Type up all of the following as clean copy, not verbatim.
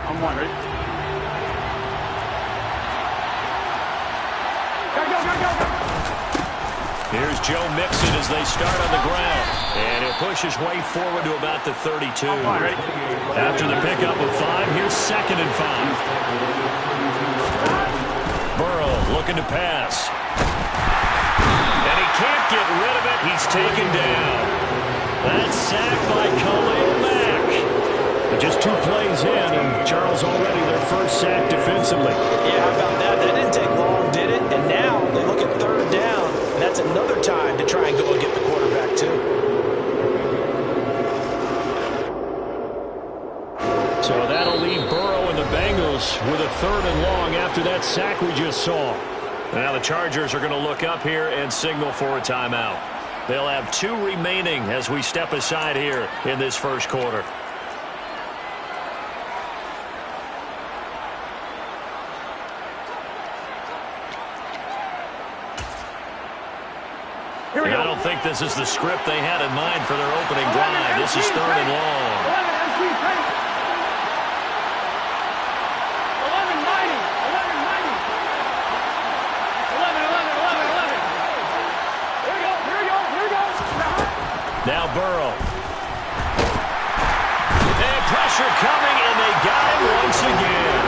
I'm one, ready? Go. Here's Joe Mixon as they start on the ground. And he'll push his way forward to about the 32. Ready? After the pickup of 5, here's 2nd and 5. Burrow looking to pass. And he can't get rid of it. He's taken down. That's sacked by Khalil Mack. But just 2 plays in, and Charles already their first sack defensively. Yeah, how about that? That didn't take long, did it? And now they look at 3rd down. And that's another time to try and go and get the quarterback, too. So that'll leave Burrow and the Bengals with a 3rd and long after that sack we just saw. Now the Chargers are going to look up here and signal for a timeout. They'll have 2 remaining as we step aside here in this first quarter. I don't think this is the script they had in mind for their opening drive. This is 3rd and long. 11. Now Burrow. And pressure coming, and they got him once again.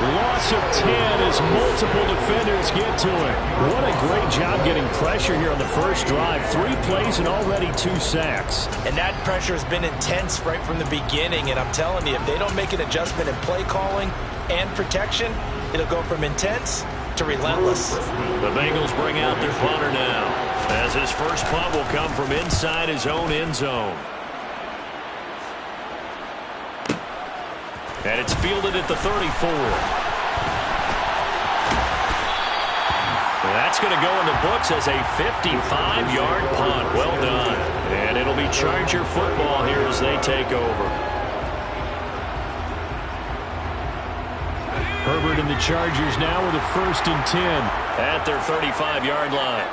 Loss of 10 as multiple defenders get to it. What a great job getting pressure here on the first drive. 3 plays and already 2 sacks. And that pressure has been intense right from the beginning. And I'm telling you, if they don't make an adjustment in play calling and protection, it'll go from intense to relentless. The Bengals bring out their punter now, as his first punt will come from inside his own end zone. And it's fielded at the 34. That's going to go in the books as a 55-yard punt. Well done. And it'll be Charger football here as they take over. Herbert and the Chargers now with a 1st and 10 at their 35-yard line.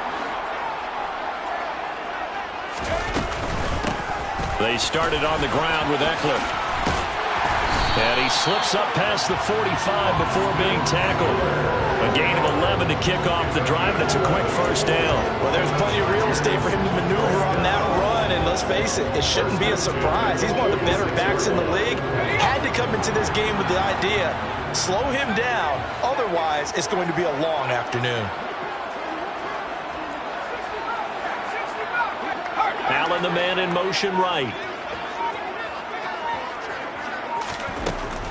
They started on the ground with Eckler. And he slips up past the 45 before being tackled. A gain of 11 to kick off the drive, and it's a quick first down. Well, there's plenty of real estate for him to maneuver on that run, and let's face it, it shouldn't be a surprise. He's one of the better backs in the league. Had to come into this game with the idea, slow him down, otherwise it's going to be a long afternoon. Allen, the man in motion right.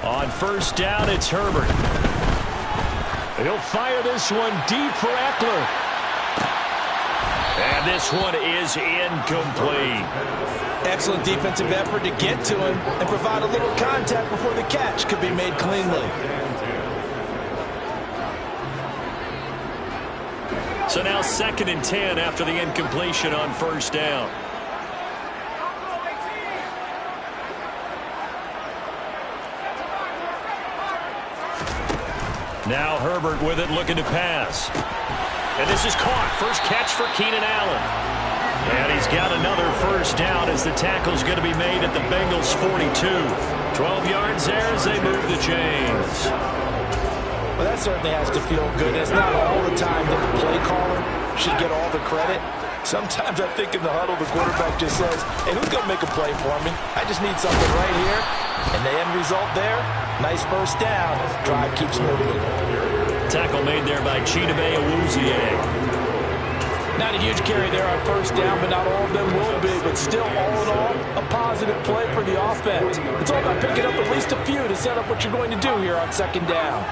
On first down, it's Herbert. He'll fire this one deep for Eckler. And this one is incomplete. Excellent defensive effort to get to him and provide a little contact before the catch could be made cleanly. So now 2nd and 10 after the incompletion on first down. Now Herbert with it, looking to pass. And this is caught. First catch for Keenan Allen. And he's got another first down as the tackle's going to be made at the Bengals' 42. 12 yards there as they move the chains. Well, that certainly has to feel good. It's not all the time that the play caller should get all the credit. Sometimes I think in the huddle, the quarterback just says, hey, who's going to make a play for me? I just need something right here. And the end result there, nice first down. Drive keeps moving. Tackle made there by Chidobe Awuzie. Not a huge carry there on first down, but not all of them will be. But still, all in all, a positive play for the offense. It's all about picking up at least a few to set up what you're going to do here on 2nd down.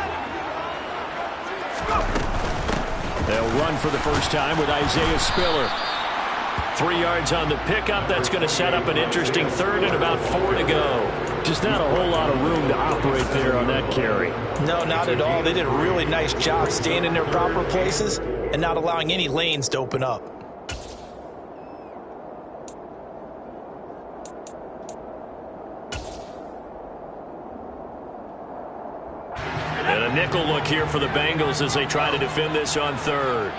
They'll run for the first time with Isaiah Spiller. 3 yards on the pickup. That's going to set up an interesting 3rd and about 4 to go. Just not a whole lot of room to operate there on that carry. No, not at all. They did a really nice job staying in their proper places and not allowing any lanes to open up. And a nickel look here for the Bengals as they try to defend this on 3rd.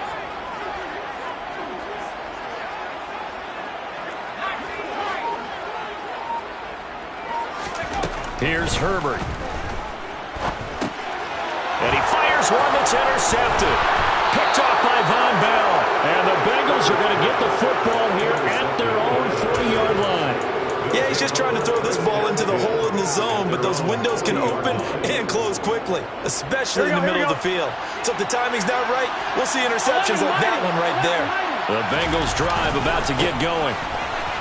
Here's Herbert. And he fires one that's intercepted. Picked off by Von Bell. And the Bengals are going to get the football here at their own 40-yard line. Yeah, he's just trying to throw this ball into the hole in the zone, but those windows can open and close quickly, especially in the middle of the field. So if the timing's not right, we'll see interceptions like that one right there. The Bengals drive about to get going.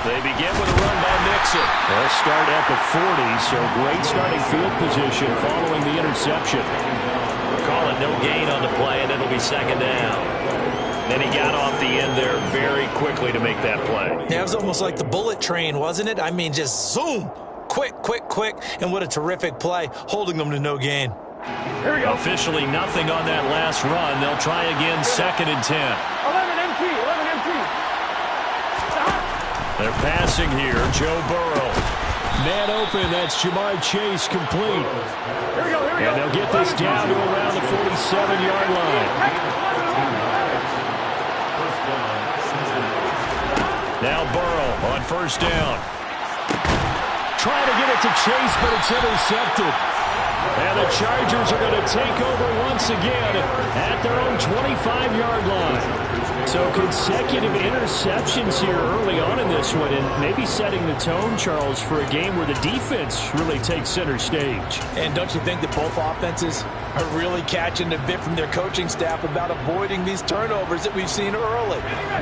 They begin with a run by Mixon. They'll start at the 40, so great starting field position following the interception. Call it no gain on the play, and it'll be second down. Then he got off the end there very quickly to make that play. Yeah, it was almost like the bullet train, wasn't it? I mean, just zoom. Quick, quick, quick. And what a terrific play, holding them to no gain. Here we go. Officially nothing on that last run. They'll try again, second and 10. 11 MT, 11 MT. They're passing here. Joe Burrow. Man open. That's Jamar Chase complete. Here we go. And they'll get this down to around the 47-yard line. Now Burrow on first down. Trying to get it to Chase, but it's intercepted. And the Chargers are going to take over once again at their own 25-yard line. So consecutive interceptions here early on in this one, and maybe setting the tone, Charles, for a game where the defense really takes center stage. And don't you think that both offenses are really catching a bit from their coaching staff about avoiding these turnovers that we've seen early?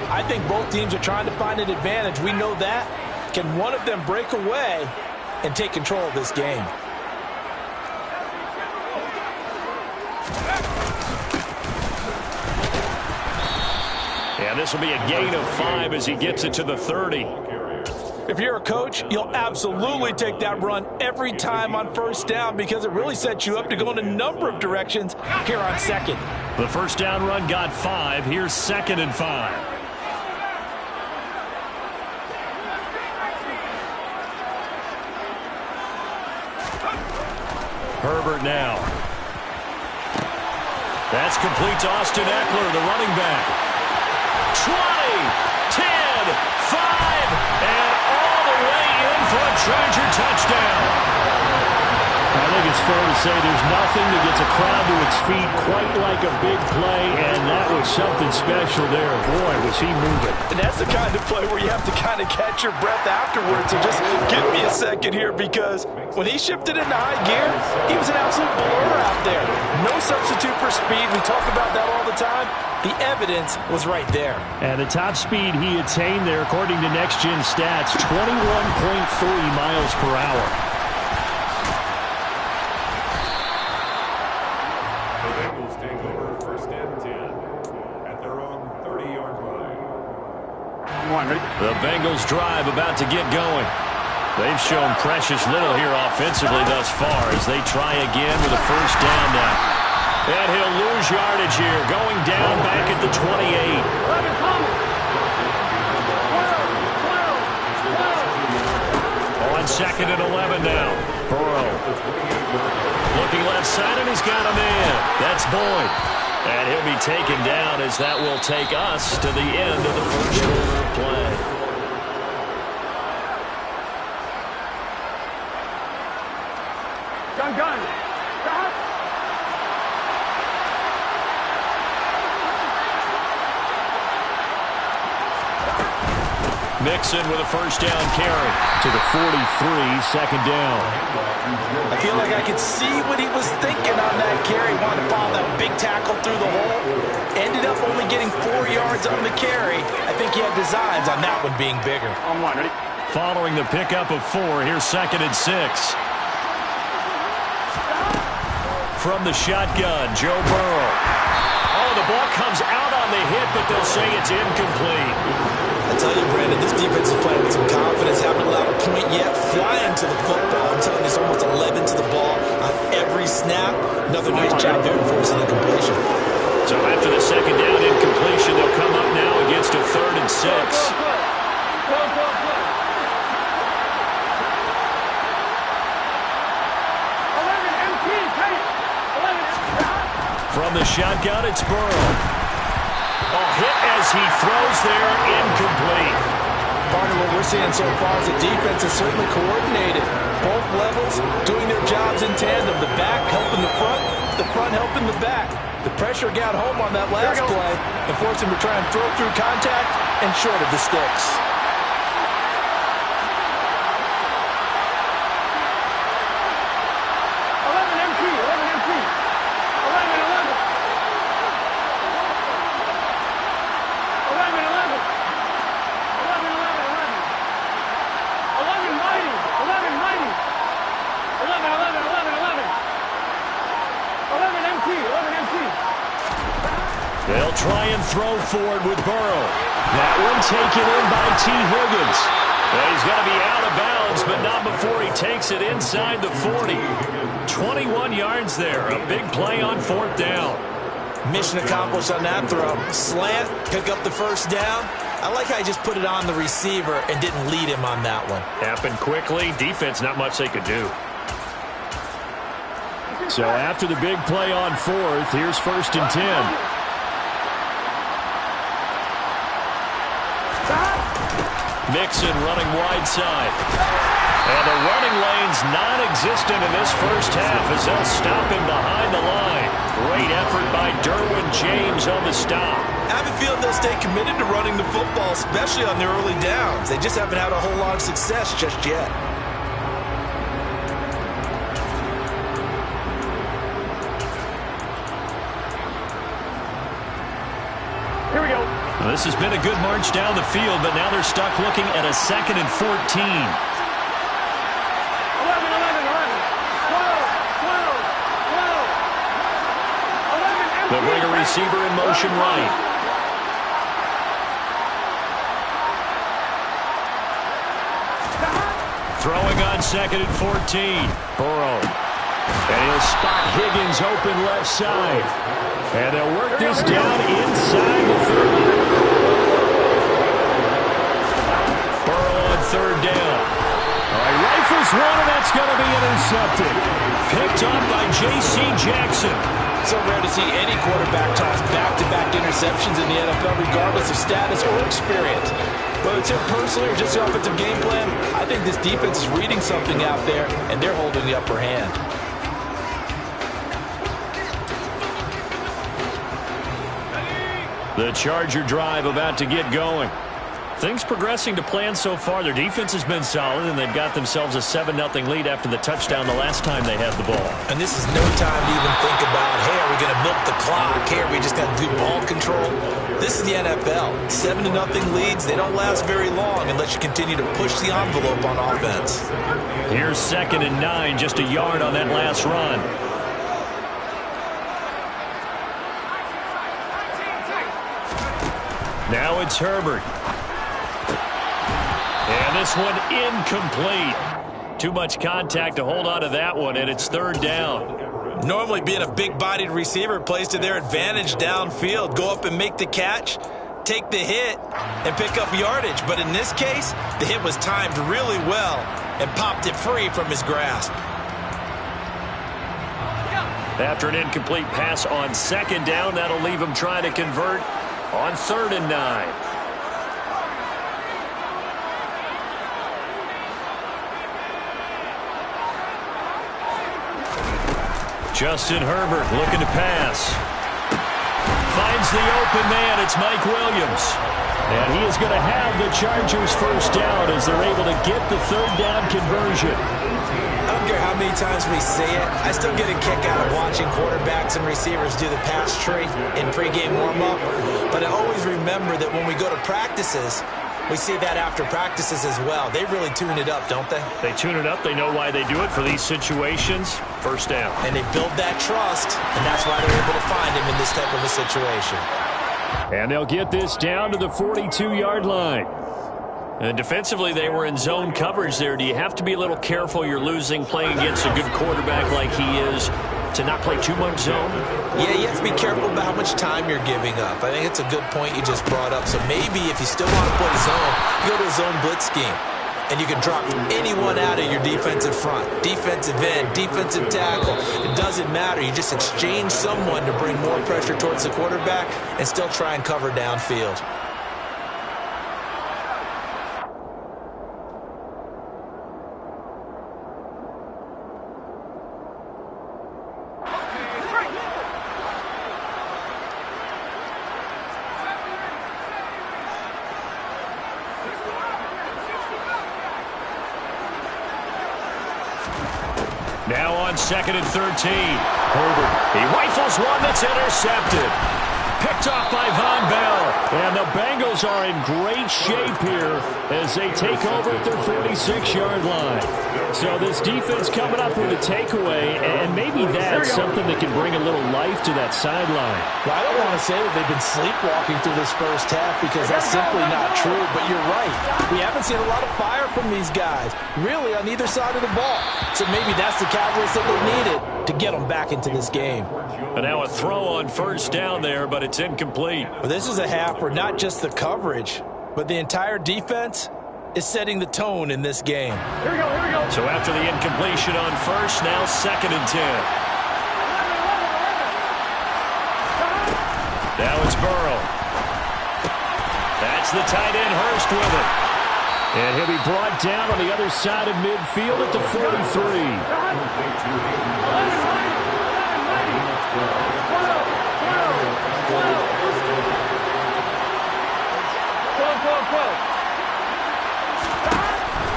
I think both teams are trying to find an advantage. We know that. Can one of them break away and take control of this game? And this will be a gain of 5 as he gets it to the 30. If you're a coach, you'll absolutely take that run every time on first down because it really sets you up to go in a number of directions here on second. The first down run got 5. Here's second and 5. Herbert now. That's complete to Austin Eckler, the running back. 20, 10, 5, and all the way in for a Charger touchdown. I think it's fair to say there's nothing that gets a crowd to its feet quite like a big play, and that was something special there. Boy, was he moving. And that's the kind of play where you have to kind of catch your breath afterwards. So just give me a second here because when he shifted into high gear, he was an absolute blur out there. No substitute for speed. We talk about that all the time. The evidence was right there. And the top speed he attained there, according to Next Gen Stats, 21.3 miles per hour. The Bengals take over first and 10 at their own 30-yard line. The Bengals drive about to get going. They've shown precious little here offensively thus far as they try again with a first down now. And he'll lose yardage here, going down back at the 28. On second and 11 now. Burrow. Looking left side, and he's got a man. That's Boyd. And he'll be taken down as that will take us to the end of the first quarter of play. Gun. Stop. Mixon with a first down carry to the 43, second down. I feel like I could see what he was thinking on that carry. Wanted to follow that big tackle through the hole. Ended up only getting 4 yards on the carry. I think he had designs on that one being bigger. On one, ready? Following the pickup of 4, here's second and 6. From the shotgun, Joe Burrow. Oh, the ball comes out on the hit, but they'll say it's incomplete. I tell you, Brandon, this defense is playing with some confidence. Haven't allowed a point yet. Flying to the football. I'm telling you, it's almost 11 to the ball on every snap. Another nice job there forcing the completion. So after the second down incompletion, they'll come up now against a third and 6. From the shotgun, it's Burrow. Hit as he throws there, incomplete. Partner, what we're seeing so far is the defense is certainly coordinated. Both levels doing their jobs in tandem. The back helping the front helping the back. The pressure got home on that last play and forced him to try and throw through contact and short of the sticks. They'll try and throw forward with Burrow. That one taken in by T. Higgins. Well, he's going to be out of bounds, but not before he takes it inside the 40. 21 yards there. A big play on 4th down. Mission accomplished on that throw. Slant, pick up the first down. I like how he just put it on the receiver and didn't lead him on that one. Happened quickly. Defense, not much they could do. So after the big play on 4th, here's 1st and 10. Mixon running wide side. And the running lane's non-existent in this first half as they'll stop him behind the line. Great effort by Derwin James on the stop. I have a feeling they'll stay committed to running the football, especially on their early downs. They just haven't had a whole lot of success just yet. Here we go. Well, this has been a good march down the field, but now they're stuck looking at a 2nd and 14. 11, 11, 11, 12, 12, 12. They'll bring a receiver in motion right. Throwing on 2nd and 14. Burrow. And he'll spot Higgins open left side. And they'll work this down inside the 30. Burrow on 3rd down. All right, rifles one, and that's going to be intercepted. Picked up by J.C. Jackson. So rare to see any quarterback toss back-to-back interceptions in the NFL, regardless of status or experience. Whether it's him personally or just the offensive game plan, I think this defense is reading something out there, and they're holding the upper hand. The Charger drive about to get going. Things progressing to plan so far. Their defense has been solid, and they've got themselves a 7-0 lead after the touchdown the last time they had the ball. And this is no time to even think about, hey, are we going to milk the clock? Hey, are we just going to do ball control? This is the NFL. 7-0 leads, they don't last very long unless you continue to push the envelope on offense. Here's 2nd and 9, just a yard on that last run. Now it's Herbert. And this one incomplete. Too much contact to hold on to that one, and it's 3rd down. Normally being a big-bodied receiver plays to their advantage downfield. Go up and make the catch, take the hit, and pick up yardage. But in this case, the hit was timed really well and popped it free from his grasp. After an incomplete pass on 2nd down, that'll leave him trying to convert on 3rd and 9. Justin Herbert looking to pass. Finds the open man. It's Mike Williams. And he is going to have the Chargers 1st down as they're able to get the 3rd down conversion. I don't care how many times we say it, I still get a kick out of watching quarterbacks and receivers do the pass tree in pregame warm-up. But I always remember that when we go to practices, we see that after practices as well. They really tune it up, don't they? They tune it up. They know why they do it for these situations. 1st down. And they build that trust, and that's why they're able to find him in this type of a situation. And they'll get this down to the 42-yard line. And defensively, they were in zone coverage there. Do you have to be a little careful you're losing playing against a good quarterback like he is to not play too much zone? Yeah, you have to be careful about how much time you're giving up. I think it's a good point you just brought up. So maybe if you still want to play zone, you go to a zone blitz scheme. And you can drop anyone out of your defensive front. Defensive end, defensive tackle. It doesn't matter. You just exchange someone to bring more pressure towards the quarterback and still try and cover downfield. Now on 2nd and 13. Herbert, he rifles one that's intercepted. Picked off by Von Bell. And the Bengals are in great shape here as they take over at their 46-yard line. So this defense coming up with a takeaway, and maybe that's something that can bring a little life to that sideline. Well, I don't want to say that they've been sleepwalking through this first half because that's simply not true, but you're right. We haven't seen a lot of fire from these guys, really, on either side of the ball. So maybe that's the catalyst that they needed to get them back into this game. And now a throw on first down there, but it's incomplete. Well, this is a half where not just the coverage, but the entire defense is setting the tone in this game. Here we go, here we go. So after the incompletion on first, now 2nd and 10. Now it's Burrow. That's the tight end, Hurst with it. And he'll be brought down on the other side of midfield at the 43.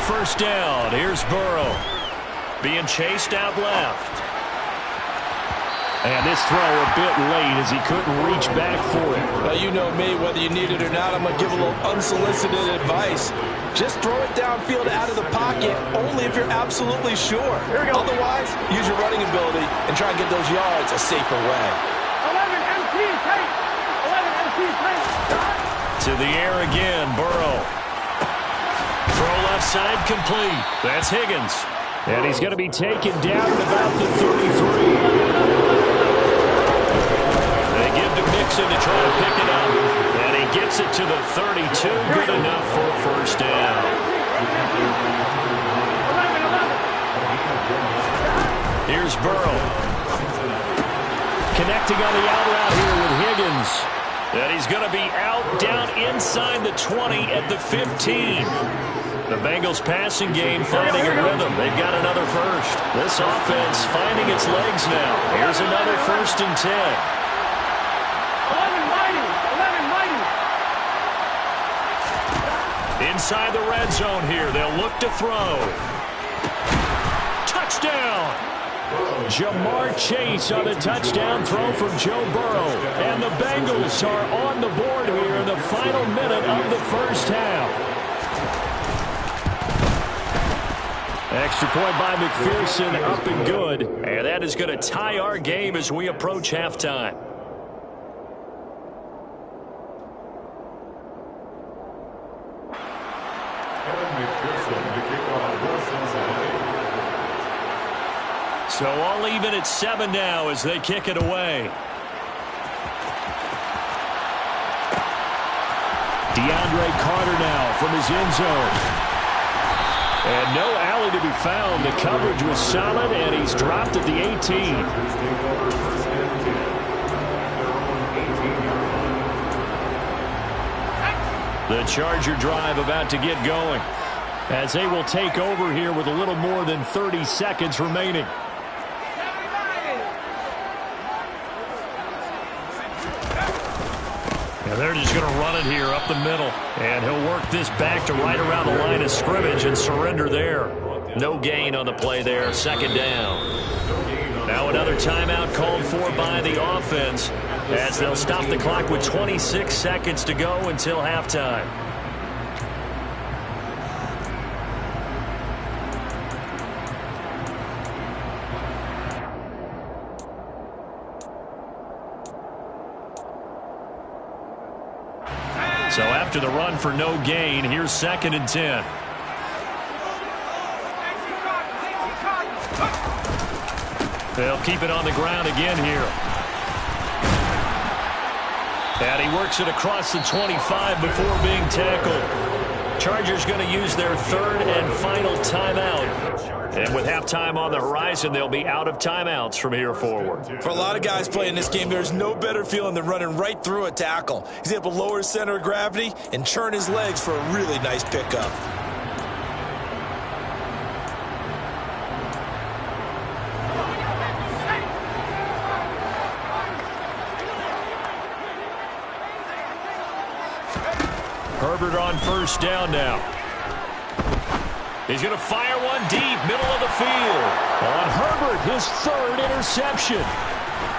First down. Here's Burrow. Being chased out left. And this throw a bit late as he couldn't reach back for it. Well, you know me, whether you need it or not, I'm going to give a little unsolicited advice. Just throw it downfield out of the pocket, only if you're absolutely sure. Here we go. Otherwise, use your running ability and try and get those yards a safer way. 11 MT tight. 11 MT tight. To the air again, Burrow. Throw left side complete. That's Higgins. And he's going to be taken down at about the 33. They give to Mixon to try to pick it up. And he gets it to the 32. Good enough for a first down. Here's Burrow. Connecting on the out route here with Higgins. And he's going to be out down inside the 20 at the 15. The Bengals passing game finding a rhythm. They've got another first. This offense finding its legs now. Here's another 1st and 10. 11 mighty. 11 mighty. Inside the red zone here. They'll look to throw. Touchdown. Jamar Chase on the touchdown throw from Joe Burrow. And the Bengals are on the board here in the final minute of the first half. Extra point by McPherson, up and good. And that is going to tie our game as we approach halftime. So all even at 7 now as they kick it away. DeAndre Carter now from his end zone. And no alley to be found. The coverage was solid, and he's dropped at the 18. The Charger drive about to get going as they will take over here with a little more than 30 seconds remaining. And they're just going to run it here up the middle. And he'll work this back to right around the line of scrimmage and surrender there. No gain on the play there. 2nd down. Now another timeout called for by the offense as they'll stop the clock with 26 seconds to go until halftime. So after the run for no gain, here's 2nd and 10. They'll keep it on the ground again here. And he works it across the 25 before being tackled. Chargers going to use their 3rd and final timeout. And with halftime on the horizon, they'll be out of timeouts from here forward. For a lot of guys playing this game, there's no better feeling than running right through a tackle. He's able to lower his center of gravity and churn his legs for a really nice pickup. Herbert on first down now. He's going to fire one deep, middle of the field. On Herbert, his third interception.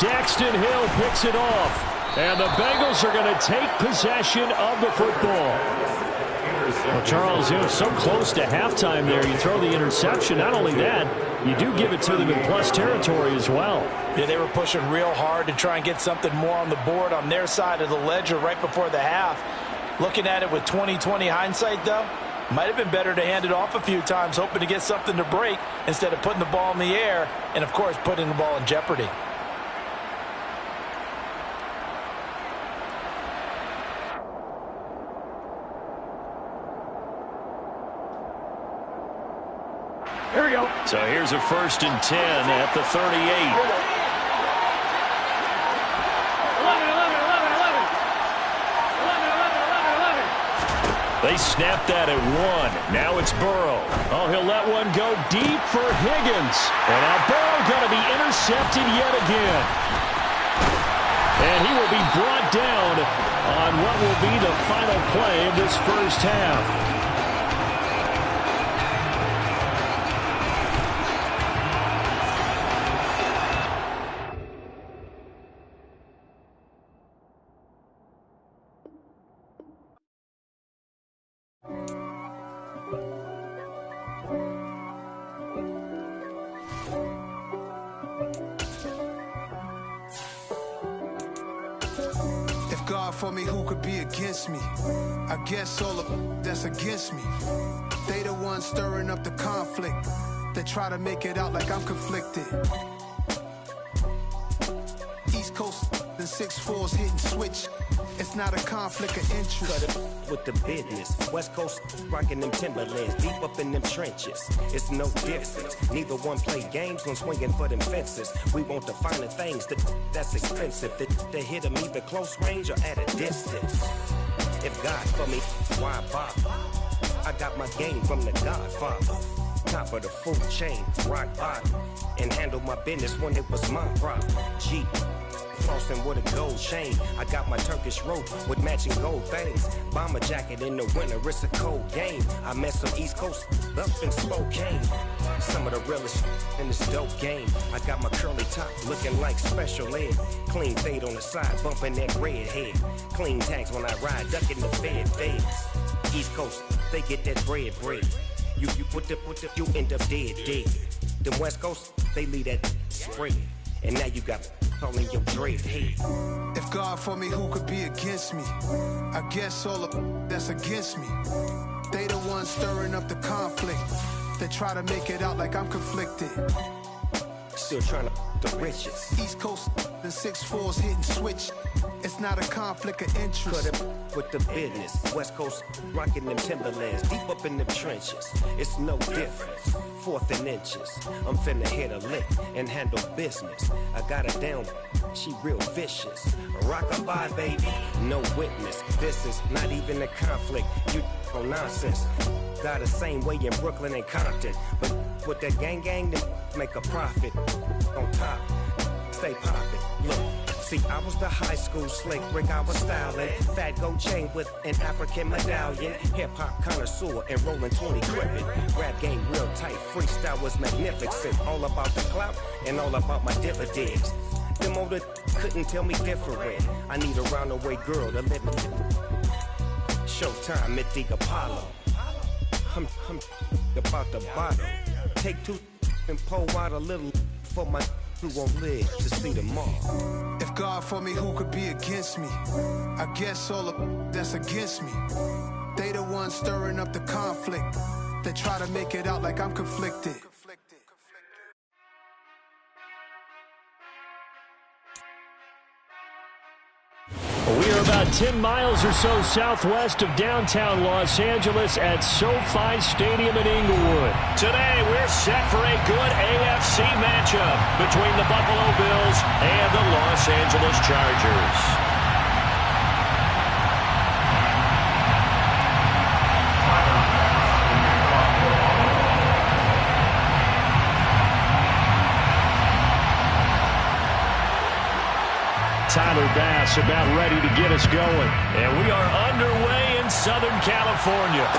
Daxton Hill picks it off. And the Bengals are going to take possession of the football. Well, Charles, so close to halftime there. You throw the interception. Not only that, you do give it to them in plus territory as well. Yeah, they were pushing real hard to try and get something more on the board on their side of the ledger right before the half. Looking at it with 20/20 hindsight, though, might have been better to hand it off a few times, hoping to get something to break instead of putting the ball in the air and, of course, putting the ball in jeopardy. Here we go. So here's a 1st and 10 at the 38. 11. They snapped that at 1. Now it's Burrow. Oh, he'll let one go deep for Higgins. And now Burrow going to be intercepted yet again. And he will be brought down on what will be the final play of this first half. For me, who could be against me? I guess all of that's against me. They the ones stirring up the conflict. They try to make it out like I'm conflicted. East Coast and 6'4s hitting switch. It's not a conflict of interest. Cut it with the business. West Coast rocking them Timberlands, deep up in them trenches. It's no difference. Neither one play games when swinging for them fences. We want the finer things that's expensive. That hit them either close range or at a distance. If God for me, why bother? I got my game from the Godfather. Top of the food chain, rock bottom. And handle my business when it was my problem. G. Flossing with a gold chain. I got my Turkish rope with matching gold things. Bomber jacket in the winter, it's a cold game. I met some East Coast up in Spokane. Some of the realest in this dope game. I got my curly top looking like special ed. Clean fade on the side, bumping that red head. Clean tags when I ride, ducking the feds. East Coast, they get that bread. You you end up dead. Them West Coast, they leave that spread. And now you got calling your dread head. If God for me, who could be against me? I guess all of that's against me. They the ones stirring up the conflict. They try to make it out like I'm conflicted. Still trying to the riches. East Coast and 6'4s hitting switch. It's not a conflict of interest. Cut it with the business. West Coast rocking them Timberlands, deep up in them trenches. It's no difference. 4th and inches. I'm finna hit a lick and handle business. I got her down. She real vicious. Rockabye, baby. No witness. This is not even a conflict. You on nonsense. Got the same way in Brooklyn and Compton. But with that gang, then make a profit. On top, stay poppin'. Look. See, I was the high school slick brick, I was styling. Fat gold chain with an African medallion. Hip-hop connoisseur and rolling 20 cribbin'. Rap game real tight, freestyle was magnificent. All about the clout and all about my dividends. Them older couldn't tell me different. I need a roundaway girl to live with. Showtime at the Apollo. I'm about the bottom. Take 2 and pour out a little for my who won't live to see tomorrow. If God for me, who could be against me? I guess all of that's against me. They the ones stirring up the conflict. They try to make it out like I'm conflicted. We are about 10 miles or so southwest of downtown Los Angeles at SoFi Stadium in Inglewood. Today, we're set for a good AFC matchup between the Buffalo Bills and the Los Angeles Chargers. Tyler Bass about ready to get us going. And we are underway in Southern California.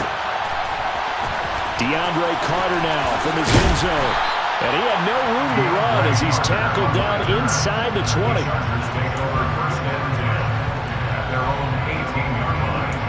DeAndre Carter now from his end zone. And he had no room to run as he's tackled down inside the 20. Chargers take over first and 10 at their own 18-yard line.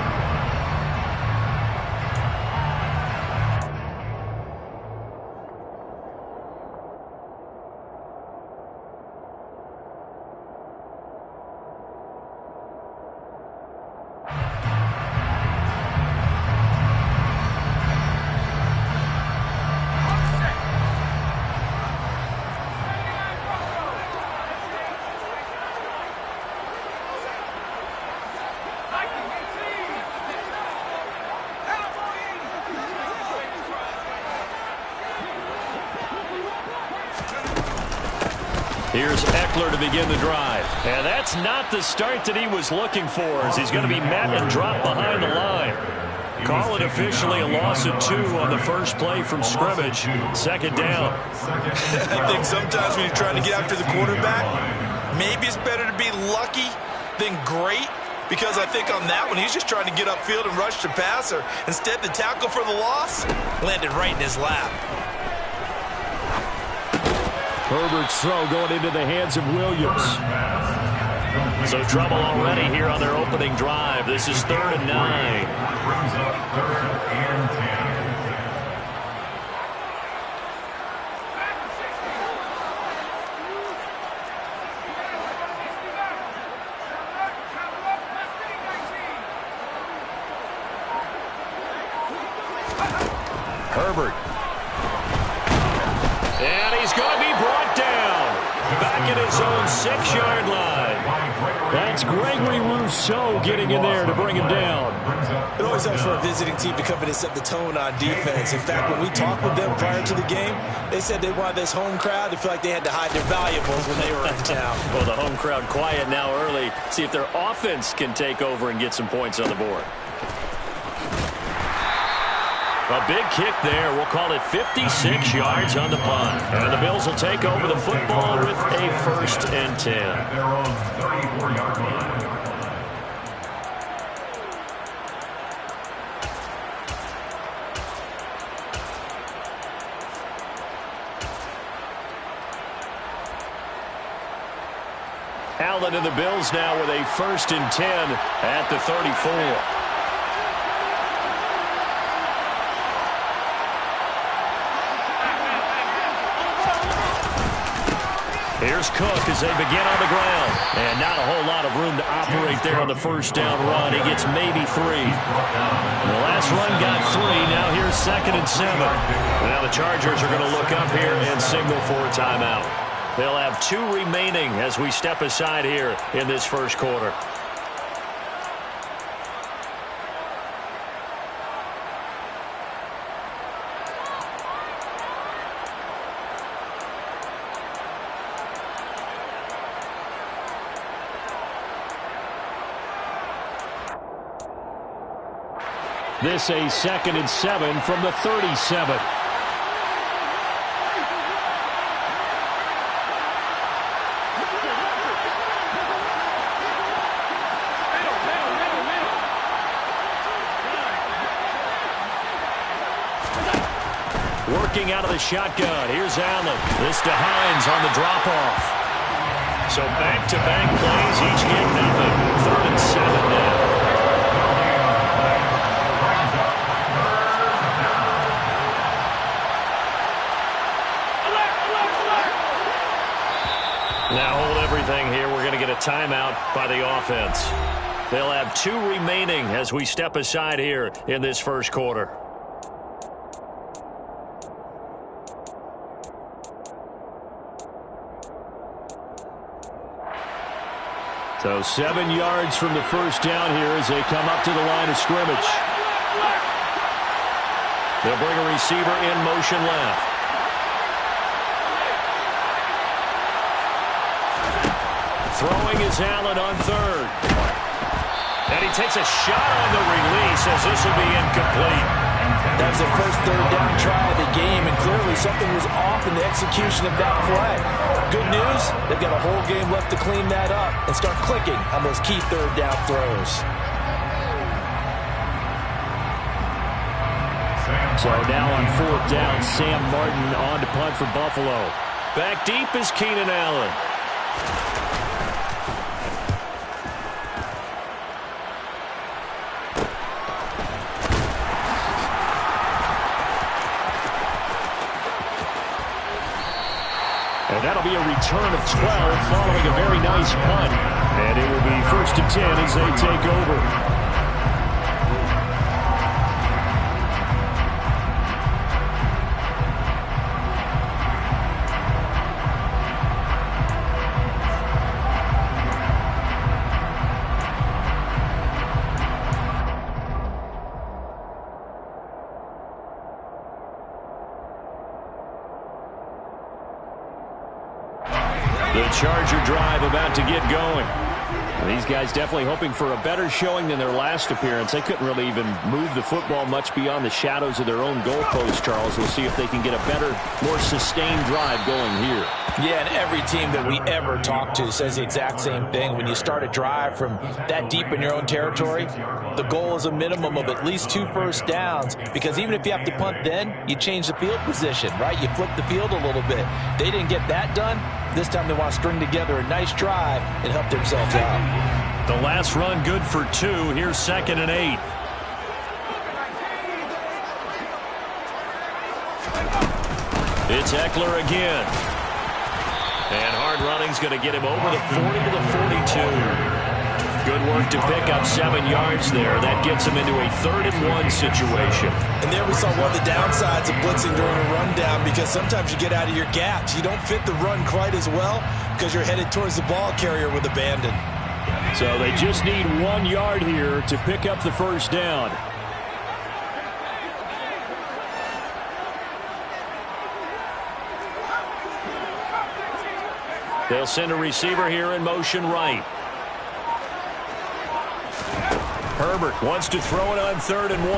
Here's Eckler to begin the drive. And that's not the start that he was looking for, as he's going to be met and dropped behind the line. Call it officially a loss of 2 on the first play from scrimmage. Second down. I think sometimes when you're trying to get after the quarterback, maybe it's better to be lucky than great, because I think on that one, he's just trying to get upfield and rush the passer. Instead, the tackle for the loss landed right in his lap. Herbert's throw going into the hands of Williams. So trouble already here on their opening drive. This is 3rd and 9. Brings up 3rd and 10. Herbert. And he's going to be brought down. Back at his own 6-yard line. That's Gregory Rousseau getting in there to bring him down. It always helps for a visiting team to come in and set the tone on defense. In fact, when we talked with them prior to the game, they said they wanted this home crowd to feel like they had to hide their valuables when they were in town. Well, the home crowd quiet now early. See if their offense can take over and get some points on the board. A big kick there. We'll call it 56 yards on the punt. And the Bills will take over the football with a 1st and 10. At their own 34-yard line. Allen and the Bills now with a 1st and 10 at the 34. Here's Cook as they begin on the ground. And not a whole lot of room to operate there on the first down run. He gets maybe 3. The last run got 3. Now here's 2nd and 7. Now the Chargers are going to look up here and signal for a timeout. They'll have 2 remaining as we step aside here in this first quarter. This a 2nd and 7 from the 37. Working out of the shotgun. Here's Allen. This to Hines on the drop-off. So back-to-back plays, each get nothing. 3rd and 7 now. Now hold everything here. We're going to get a timeout by the offense. They'll have 2 remaining as we step aside here in this first quarter. So 7 yards from the first down here as they come up to the line of scrimmage. They'll bring a receiver in motion left. Throwing is Allen on 3rd. And he takes a shot on the release as this will be incomplete. That was the first 3rd down try of the game, and clearly something was off in the execution of that play. Good news, they've got a whole game left to clean that up and start clicking on those key 3rd down throws. So now on 4th down, Sam Martin on to punt for Buffalo. Back deep is Keenan Allen. And that'll be a return of 12 following a very nice punt. And it will be 1st and 10 as they take over. The Charger drive about to get going. These guys definitely hoping for a better showing than their last appearance. They couldn't really even move the football much beyond the shadows of their own goalpost, Charles. We'll see if they can get a better, more sustained drive going here. Yeah, and every team that we ever talk to says the exact same thing. When you start a drive from that deep in your own territory, the goal is a minimum of at least 2 first downs, because even if you have to punt then, you change the field position, right? You flip the field a little bit. They didn't get that done. This time they want to string together a nice drive and help themselves out. The last run good for 2. Here's 2nd and 8. It's Eckler again. And hard running's going to get him over the 40 to the 42. Good work to pick up 7 yards there. That gets him into a 3rd and 1 situation. And there we saw one of the downsides of blitzing during a rundown, because sometimes you get out of your gaps. You don't fit the run quite as well because you're headed towards the ball carrier with abandon. So they just need 1 yard here to pick up the 1st down. They'll send a receiver here in motion right. Herbert wants to throw it on 3rd and 1.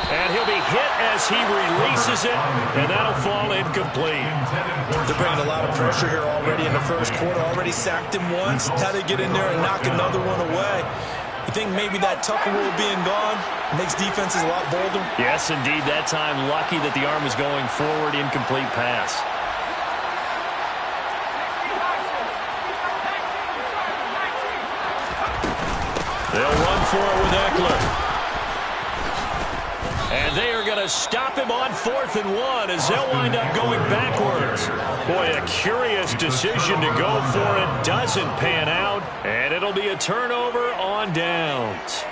And he'll be hit as he releases it, and that'll fall incomplete. They're bringing a lot of pressure here already in the 1st quarter. Already sacked him once. How to get in there and knock another one away. You think maybe that Tucker rule being gone makes defenses a lot bolder? Yes, indeed. That time, lucky that the arm was going forward. Incomplete pass. They'll run for it with Eckler. And they are going to stop him on 4th and 1 as they'll wind up going backwards. Boy, a curious decision to go for it. Doesn't pan out. And it'll be a turnover on downs.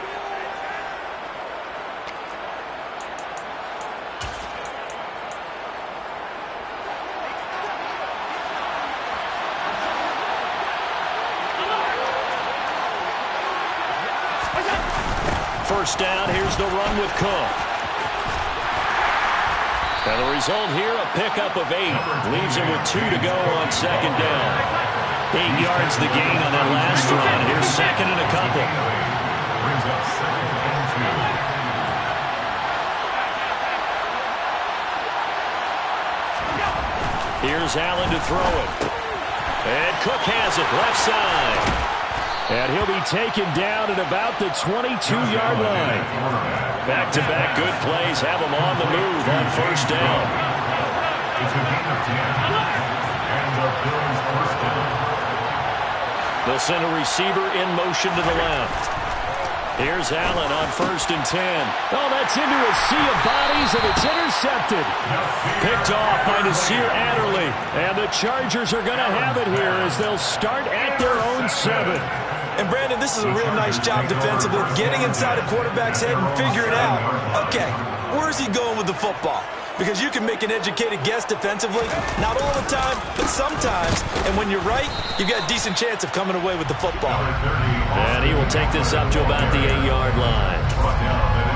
First down, here's the run with Cook. And the result here, a pickup of 8. Leaves him with 2 to go on 2nd down. 8 yards the gain on that last run. Here's 2nd and a couple. Brings up 2nd and 2. Here's Allen to throw it. And Cook has it, left side. And he'll be taken down at about the 22-yard line. Back-to-back good plays have him on the move on 1st down. It's a gain of 10. And the Bills' 1st down. They'll send a receiver in motion to the left. Here's Allen on 1st and 10. Oh, that's into a sea of bodies, and it's intercepted. Picked off by Nasir Adderley. And the Chargers are going to have it here as they'll start at their own 7. And, Brandon, this is a real nice job defensively, getting inside a quarterback's head and figuring out, okay, where's he going with the football? Because you can make an educated guess defensively, not all the time, but sometimes. And when you're right, you've got a decent chance of coming away with the football. And he will take this up to about the 8-yard line.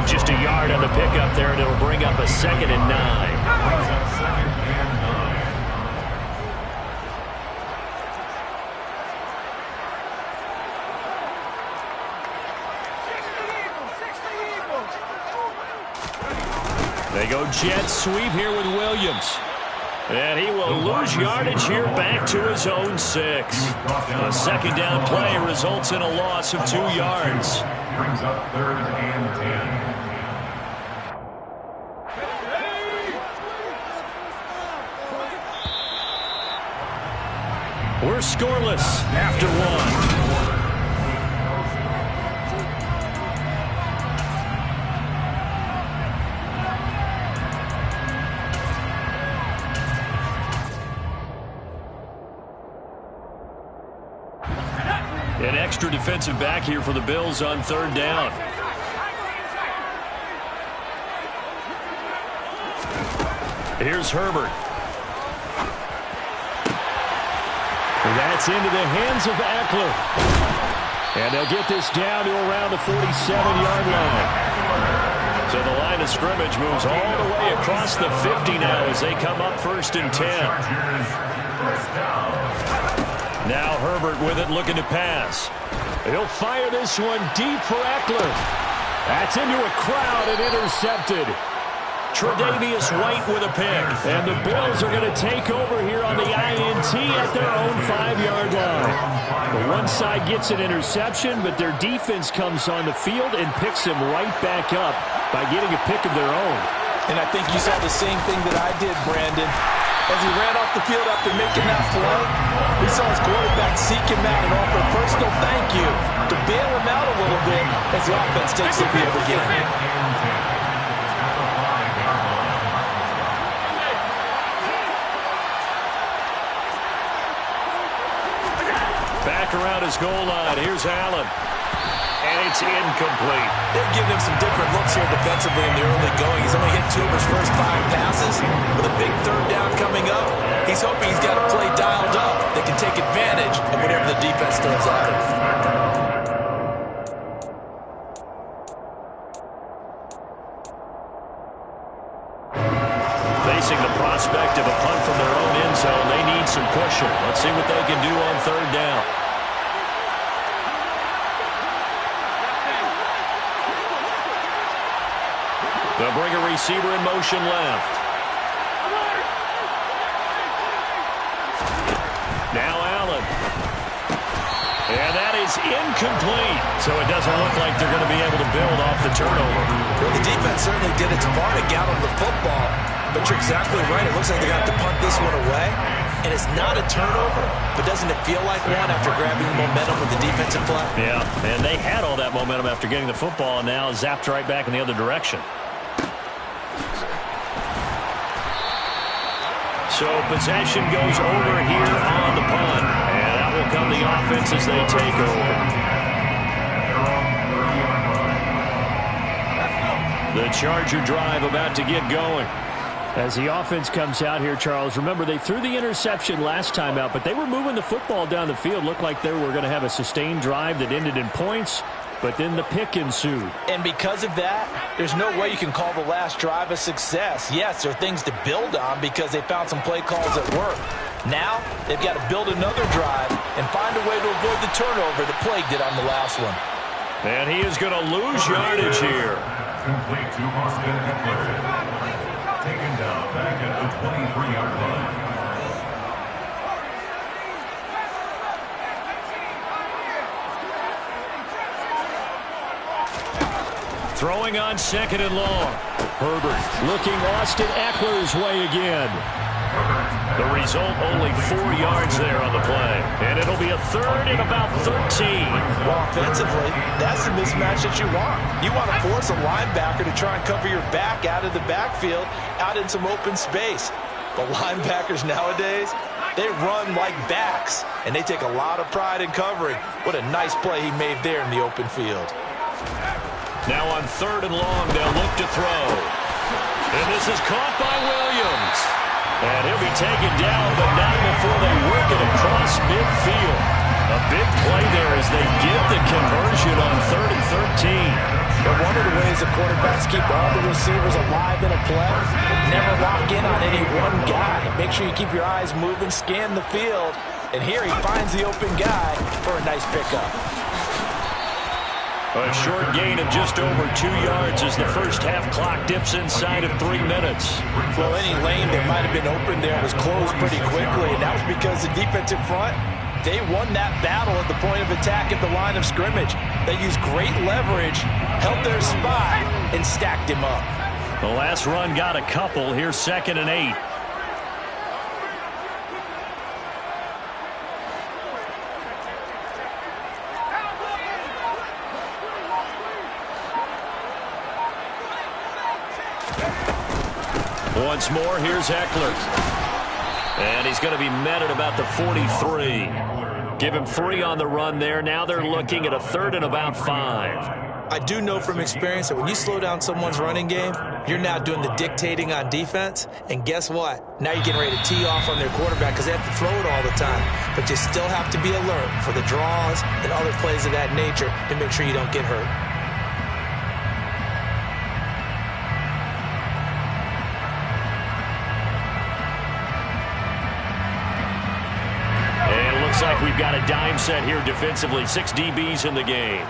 Just a yard on the pickup there, and it'll bring up a 2nd and 9. They go jet sweep here with Williams. And he will lose yardage here back to his own 6. A 2nd down play results in a loss of 2 yards. Brings up 3rd and 10. We're scoreless after one. An extra defensive back here for the Bills on third down. Here's Herbert. That's into the hands of Eckler. And they'll get this down to around the 47-yard line. So the line of scrimmage moves all the way across the 50 now as they come up 1st and 10. Now Herbert with it, looking to pass. He'll fire this one deep for Eckler. That's into a crowd and intercepted. Tre'Davious White with a pick. And the Bills are going to take over here on the INT at their own 5-yard line. The one side gets an interception, but their defense comes on the field and picks him right back up by getting a pick of their own. And I think you saw the same thing that I did, Brandon. As he ran off the field after making that play, we saw his quarterback seek him out and offer a personal thank you to bail him out a little bit as the offense takes the field again. Back around his goal line. Here's Allen. And it's incomplete. They're giving him some different looks here defensively in the early going. He's only hit 2 of his first 5 passes. With a big third down coming up, he's hoping he's got a play dialed up that can take advantage of whatever the defense throws at him. Facing the prospect of a punt from their own end zone, they need some cushion. Let's see what they can do on third down. They'll bring a receiver in motion left. Now Allen. And that is incomplete. So it doesn't look like they're going to be able to build off the turnover. Well, the defense certainly did its part to got on the football. But you're exactly right. It looks like they're going to have to punt this one away. And it's not a turnover, but doesn't it feel like one after grabbing momentum with the defensive play? Yeah, and they had all that momentum after getting the football, and now zapped right back in the other direction. So possession goes over here on the punt. And that will come the offense as they take over. The Charger drive about to get going. As the offense comes out here, Charles, remember they threw the interception last time out, but they were moving the football down the field. Looked like they were going to have a sustained drive that ended in points. But then the pick ensued. And because of that, there's no way you can call the last drive a success. Yes, there are things to build on because they found some play calls that work. Now, they've got to build another drive and find a way to avoid the turnover that plagued it on the last one. And he is going to lose yardage here. Complete to Austin Eckler. Taken down back at the 23-yard line. Throwing on 2nd and long. Herbert looking Austin Eckler's way again. The result, only 4 yards there on the play. And it'll be a 3rd and about 13. Well, offensively, that's the mismatch that you want. You want to force a linebacker to try and cover your back out of the backfield, out in some open space. The linebackers nowadays, they run like backs, and they take a lot of pride in covering. What a nice play he made there in the open field. Now on 3rd and long, they'll look to throw. And this is caught by Williams. And he'll be taken down, but not before they work it across midfield. A big play there as they get the conversion on 3rd and 13. But one of the ways the quarterbacks keep all the receivers alive in a play, never lock in on any one guy. Make sure you keep your eyes moving, scan the field. And here he finds the open guy for a nice pickup. A short gain of just over 2 yards as the first half clock dips inside of 3 minutes. Well, any lane that might have been open there was closed pretty quickly, and that was because the defensive front, they won that battle at the point of attack at the line of scrimmage. They used great leverage, held their spot, and stacked him up. The last run got a couple. Here's 2nd and 8. Once more, here's Eckler. And he's going to be met at about the 43. Give him 3 on the run there. Now they're looking at a 3rd and about 5. I do know from experience that when you slow down someone's running game, you're now doing the dictating on defense. And guess what? Now you're getting ready to tee off on their quarterback because they have to throw it all the time. But you still have to be alert for the draws and other plays of that nature to make sure you don't get hurt. And it looks like we've got a dime set here defensively. 6 DBs in the game.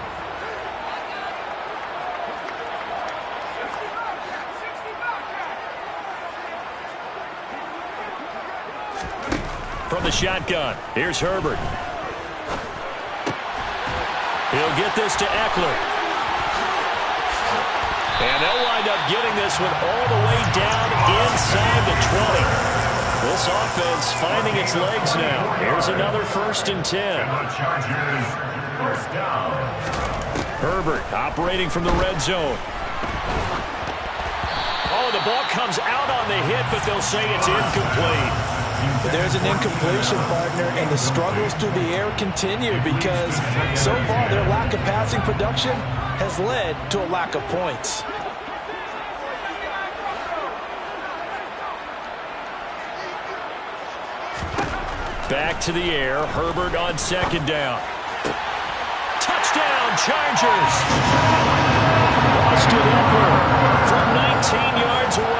From the shotgun, here's Herbert. He'll get this to Eckler. And they'll wind up getting this one all the way down inside the 20. This offense finding its legs now. Here's another 1st and 10. Herbert operating from the red zone. Oh, the ball comes out on the hit, but they'll say it's incomplete. But there's an incompletion, partner, and the struggles through the air continue because so far their lack of passing production has led to a lack of points. Back to the air. Herbert on 2nd down. Touchdown, Chargers! Austin Eckler from 19 yards away.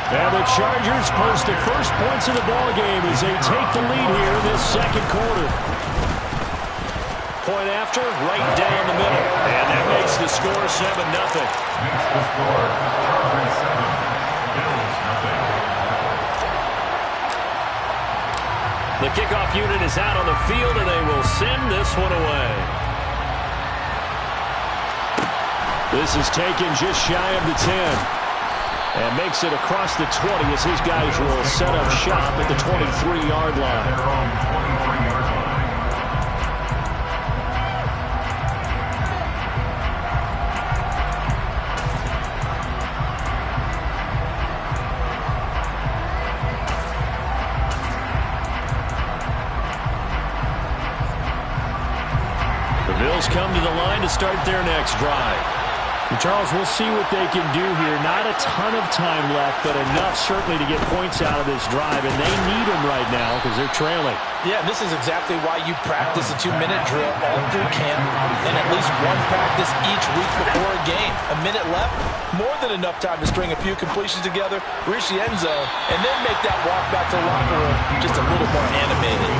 And the Chargers post the first points of the ballgame as they take the lead here in this 2nd quarter. Point after, right down the middle. And that makes the score 7-0. Makes the score Chargers 7, Bills nothing. The kickoff unit is out on the field, and they will send this one away. This is taken just shy of the 10. And makes it across the 20 as his guys will set up shop at the 23-yard line. Their own 23-yard line. The Bills come to the line to start their next drive. And Charles, we'll see what they can do here. Not a ton of time left, but enough certainly to get points out of this drive, and they need them right now because they're trailing. Yeah, this is exactly why you practice a 2-minute drill all through camp and at least one practice each week before a game. A minute left, more than enough time to string a few completions together, reach the end zone, and then make that walk back to the locker room just a little more animated.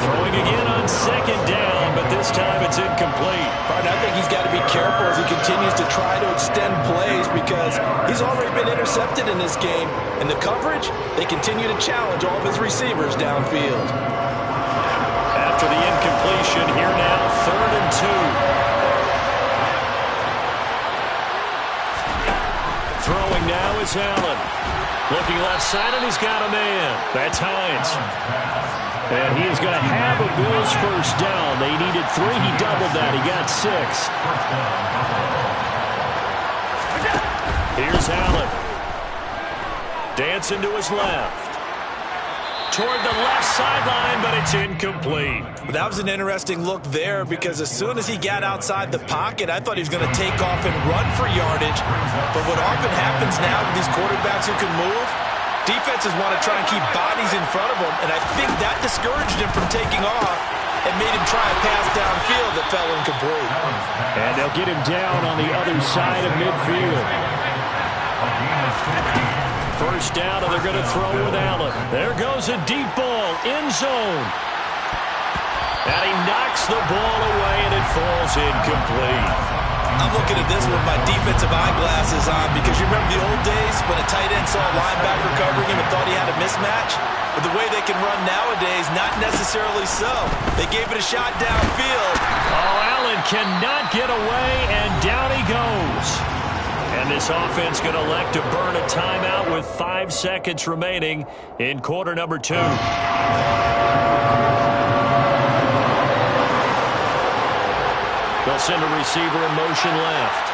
Throwing again on 2nd down, but this time it's incomplete. But I think he's got to be careful as he continues to try to extend plays because he's already been intercepted in this game. And the coverage, they continue to challenge all of his receivers downfield. After the incompletion, here now, 3rd and 2. Throwing now is Allen. Looking left side, and he's got a man. That's Hines. And he is going to have a Bills 1st down. They needed 3. He doubled that. He got 6. Here's Allen. Dancing to his left. Toward the left sideline, but it's incomplete. That was an interesting look there because as soon as he got outside the pocket, I thought he was going to take off and run for yardage. But what often happens now with these quarterbacks who can move, defenses want to try and keep bodies in front of them, and I think that discouraged him from taking off and made him try a pass downfield that fell incomplete. And they'll get him down on the other side of midfield. 1st down, and they're going to throw with Allen. There goes a deep ball, end zone. And he knocks the ball away, and it falls incomplete. I'm looking at this with my defensive eyeglasses on because you remember the old days when a tight end saw a linebacker covering him and thought he had a mismatch? But the way they can run nowadays, not necessarily so. They gave it a shot downfield. Oh, Allen cannot get away, and down he goes. And this offense going to elect to burn a timeout with 5 seconds remaining in quarter number 2. They'll send a receiver in motion left.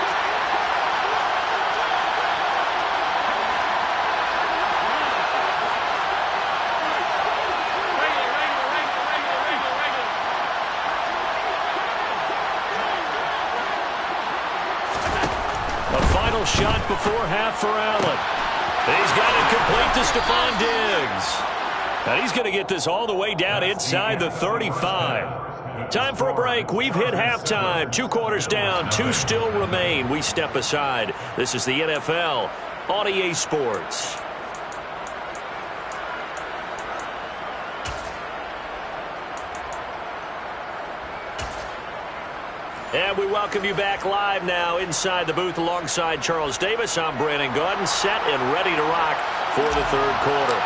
final shot before half for Allen. He's got it complete to Stephon Diggs. And he's going to get this all the way down inside the 35. Time for a break. We've hit halftime. 2 quarters down. 2 still remain. We step aside. This is the NFL on EA Sports. And we welcome you back live now inside the booth alongside Charles Davis. I'm Brandon Gaudin, set and ready to rock for the 3rd quarter.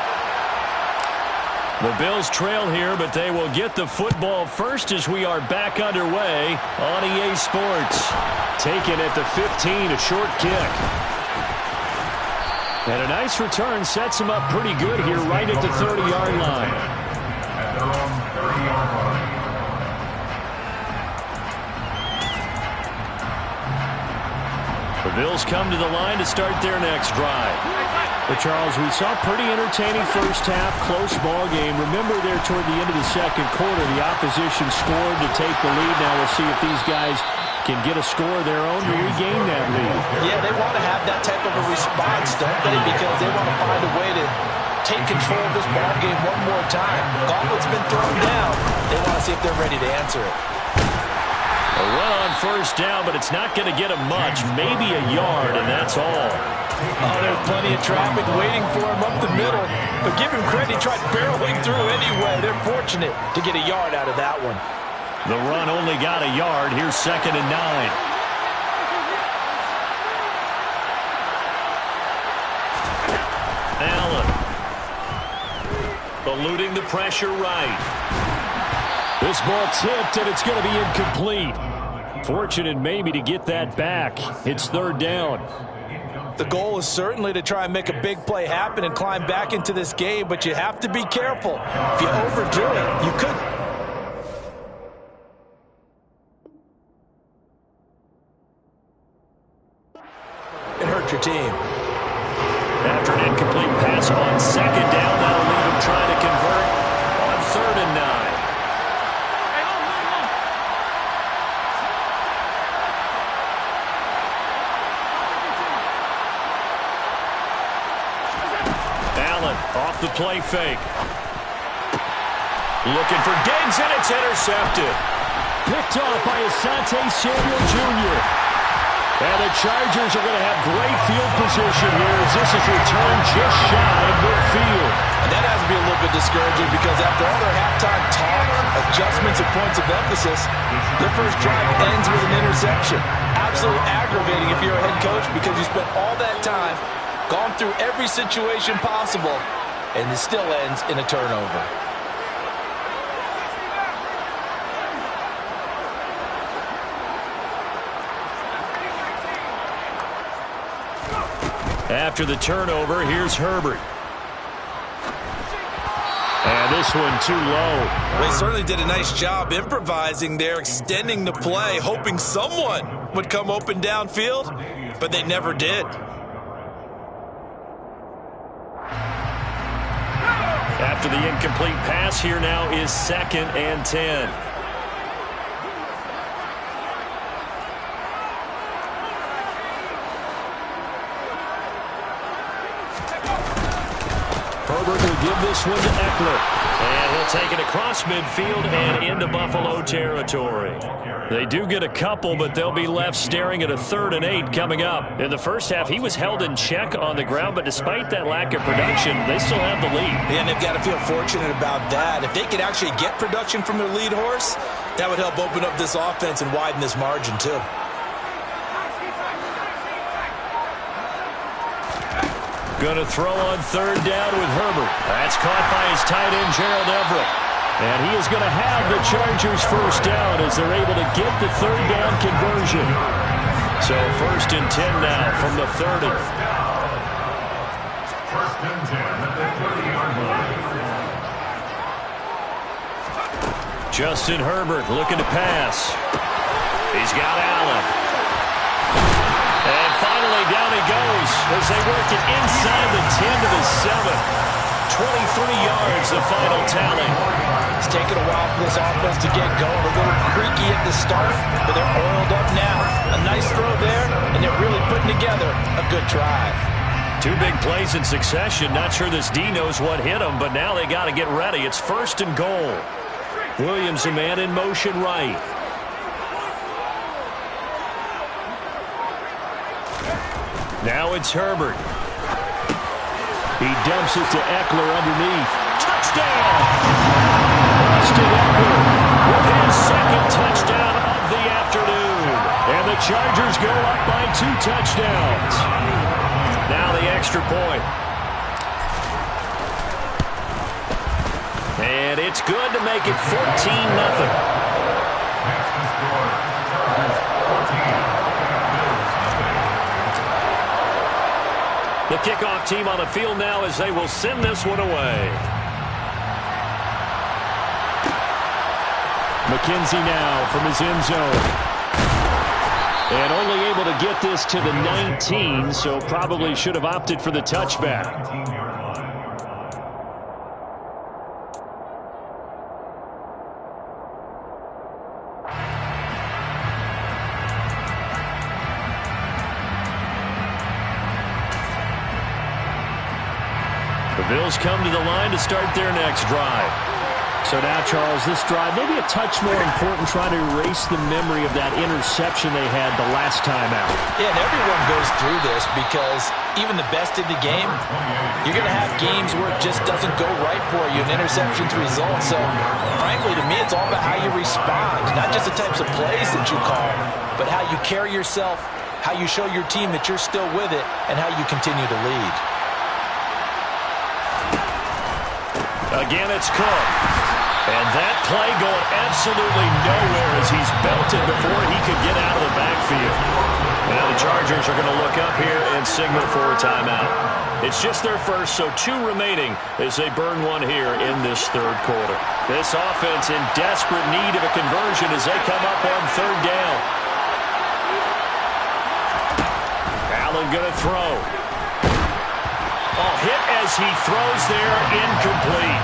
The Bills trail here, but they will get the football first as we are back underway on EA Sports. Taken at the 15, a short kick. And a nice return sets him up pretty good here right at the 30-yard line. At their own 30-yard line. The Bills come to the line to start their next drive. But Charles, we saw pretty entertaining first half, close ball game. Remember there toward the end of the 2nd quarter, the opposition scored to take the lead. Now we'll see if these guys can get a score of their own to regain that lead. Yeah, they want to have that type of a response, don't they? Because they want to find a way to take control of this ball game one more time. Gauntlet's been thrown down. They want to see if they're ready to answer it. A run on first down, but it's not going to get him much. Maybe a yard, and that's all. Oh, there's plenty of traffic waiting for him up the middle. But give him credit, he tried barreling through anyway. They're fortunate to get a yard out of that one. The run only got a yard. Here's 2nd and 9. Allen. Eluding the pressure right. This ball tipped, and it's going to be incomplete. Fortunate maybe to get that back. It's 3rd down. The goal is certainly to try and make a big play happen and climb back into this game, but you have to be careful. If you overdo it, you could. It hurt your team. After an incomplete pass on 2nd down, that'll leave him trying to convert on 3rd and 9. Off the play fake. Looking for Diggs, and it's intercepted. Picked off by Asante Samuel Jr. And the Chargers are going to have great field position here as this is returned just shy of midfield. And that has to be a little bit discouraging because after all their halftime talk, adjustments, and points of emphasis, their first drive ends with an interception. Absolutely aggravating if you're a head coach because you spent all that time, gone through every situation possible, and it still ends in a turnover. After the turnover, here's Herbert. And this one too low. They certainly did a nice job improvising there, extending the play, hoping someone would come open downfield, but they never did. After the incomplete pass, here now is 2nd and 10. Herbert will give this one to Eckler. And he'll take it across midfield and into Buffalo territory. They do get a couple, but they'll be left staring at a 3rd and 8 coming up. In the first half, he was held in check on the ground, but despite that lack of production, they still have the lead. And they've got to feel fortunate about that. If they could actually get production from their lead horse, that would help open up this offense and widen this margin too. Going to throw on 3rd down with Herbert. That's caught by his tight end, Gerald Everett. And he is going to have the Chargers first down as they're able to get the 3rd down conversion. So 1st and 10 now from the 30. 1st and 10 at the 30-yard line. Justin Herbert looking to pass. He's got Allen. And finally down he goes as they work it inside the 10 to the 7. 23 yards, the final tally. It's taken a while for this offense to get going. A little creaky at the start, but they're oiled up now. A nice throw there, and they're really putting together a good drive. 2 big plays in succession. Not sure this D knows what hit him, but now they got to get ready. It's 1st and goal. Williams, a man in motion right. Now it's Herbert. He dumps it to Eckler underneath. Touchdown! Austin Eckler with his 2nd touchdown of the afternoon. And the Chargers go up by 2 touchdowns. Now the extra point. And it's good to make it 14-0. The kickoff team on the field now as they will send this one away. McKenzie now from his end zone. And only able to get this to the 19, so probably should have opted for the touchback. The Bills come to the line to start their next drive. So now, Charles, this drive maybe a touch more important, trying to erase the memory of that interception they had the last time out. Yeah, and everyone goes through this because even the best in the game, you're going to have games where it just doesn't go right for you, and interceptions result. So, frankly, to me, it's all about how you respond, not just the types of plays that you call, but how you carry yourself, how you show your team that you're still with it, and how you continue to lead. Again, it's Cook. And that play going absolutely nowhere as he's belted before he could get out of the backfield. Now the Chargers are going to look up here and signal for a timeout. It's just their first, so 2 remaining as they burn one here in this 3rd quarter. This offense in desperate need of a conversion as they come up on 3rd down. Allen going to throw. Oh, hit as he throws there, incomplete.